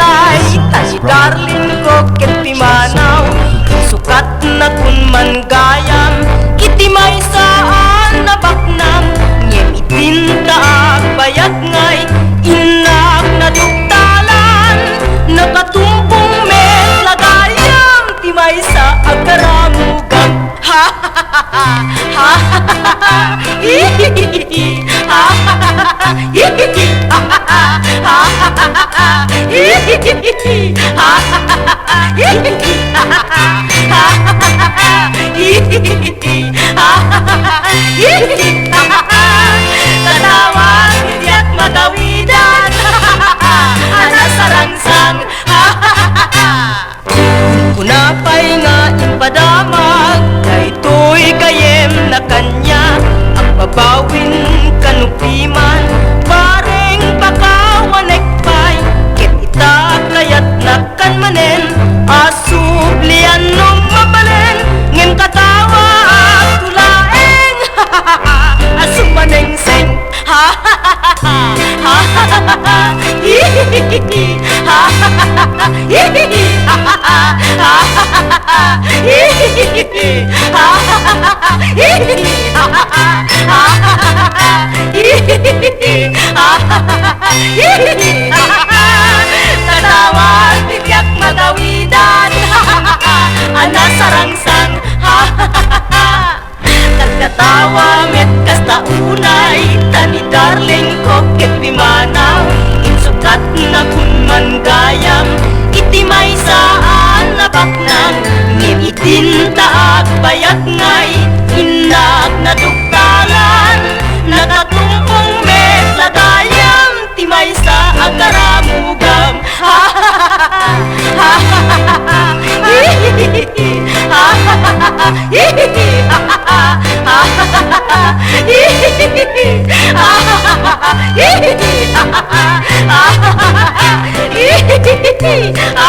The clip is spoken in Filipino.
unay Tani darling ko ket pimanaw Sukat na kun man gayam Iti may saan na baknang Ngem itinta agbayag ngay Inak na duktalan Nakatumpong met lagayam Ti may sa agkaramugang Ha ha ha ha ha ha ha Hihihihi ha ha ha ha Hihihi ha ha ha ha ha ha Hihihihi ha ha ha ha Hihihi ha ha ha ha ha ha Hihihihi ha ha ha Hihihi ha ha ha Katawang tiyak magawidan Ana sarangsang ha ha ha Kunapay nga impadamag Daytoy kayem na kanya Ang babawin kanupiman Pareng pakawanekpay Ket itak layat na kanmanen Asublian nung mabalen Ngem katawa at tulaeng Asumaneng seng Ha ha ha ha Ha ha ha ha Hihihihi Ha ha ha ha Hihihi ha ha ha Ha ha ha ha Hihihihi ha ha ha ha Hihihi ha ha ha Ha ha ha ha Hihihihi ha ha ha Hihihi ha ha ha Tanawan tiyak magawidan Ha ha ha Ana sarangsang Ha ha ha Nagkatawa met kasta unay Tani darling ko ket pimanaw Insukat na kun man gayam Iti may saan na baknang Ngem itinta agbayag ngay Inak na duktalan Nakatumpong met lagayam Ti may sa agaramugam Ha ha ha ha Ha ha ha ha Hihihihi Ha ha ha ha Hihihi ha ha ha Ha ha ha ha Hihihihi Ha ha ha ha Hihihi ha ha ha Ha ha ha ha Hihihihi Ha